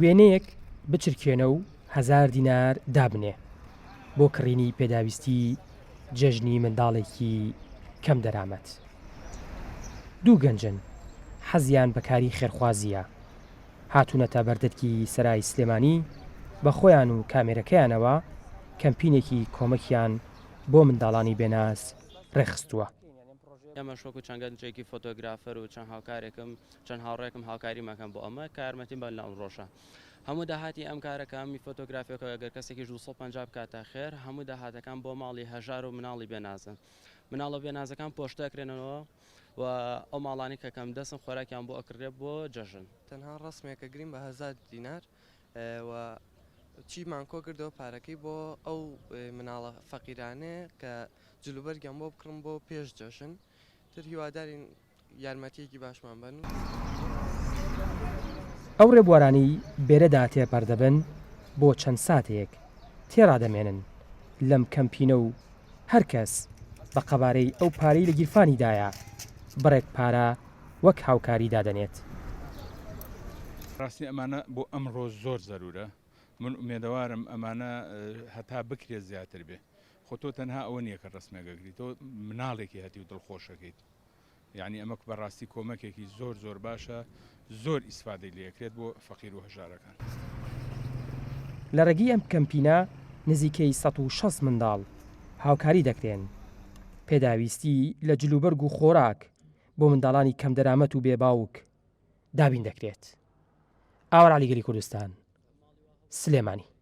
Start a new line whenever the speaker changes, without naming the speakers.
وێنەیەک بچرکێنە و 1000 دینار دابنێ بۆ کڕینی پێداویستی جەژنی منداڵێکی کەم دەرامەت. دوو گەنجن حەزیان بەکاری خێرخوازیە، هاتوونەتە بەردەرکی سەرای سلێمانی بە خۆیان و کامێرەکەیانەوە کەمپینێکی کۆمەکیان بۆ منداڵانی بێناز ڕێخستووە.
ئەمە شۆک و چەند گەنجێکی فۆتۆگرافەر و چەند هاوکارێکم چەند هاوڕێکم هاوکاری مەکەم بۆ ئەمە کارمەتی بە لەم ڕۆژە. هەموو داهاتی ئەم کارەکەمی فۆتۆگرافیەکە ئەگەر کەسێکی 250 بکاتە خێر، هەموو داهاتەکان بۆ ماڵی هەژار و مناڵی بێنازن. مناڵە بێنازەکان پۆشتەکرێنەوە و ئەو ماڵانی کە کەم دەستن خۆراکیان بۆ ئەکرێت بۆ جەژن.
تەنها ڕسمێکە گرین بە 1000 دینار و چیمان کۆ کردەوە پارەکەی بۆ ئەو مناڵە فەقیرانێ کە جلوبەرگیان بۆ بکڕم بۆ پێش جەژن. تر هیوادارین یارمەتیەکی باشمان بن.
ئەو ڕێبوارانی بێرەدا تێپەردەبن بۆ چەند ساتێک تێڕادەمێنن لەم کەمپینە و هەر کەس بە قەبارەی ئەو پارەی لە گیرفانیدایە بڕێک پارە وەک هاوکاری دادەنێت.
ڕاستی ئەمانە بۆ ئەمڕۆ زۆر زەرورە. من ئومێدەوارم ئەمانە هەتا بکرێت زیاتر بێ. خۆ تۆ تەنها ئەوە نییە کە ڕسمێگەگری تۆ مناڵێکی هەتی و دڵخۆشەکەیت. یعنی ئەمە بەڕاستی کۆمەکێکی زۆر زۆر باشە، زۆر ئیسفادەی لەکرێت بۆ فەقیر و هەژارەکان.
لە ڕێگەی ئەم کەمپینە نزیکەی 160 منداڵ هاوکاری دەکرێن پێداویستی لە جلوبەرگ و خۆراک بۆ منداڵانی کەم دەرامەت و بێباوک دابین دەکرێت. ئاوەر عەلیگەری کوردستان، سلێمانی.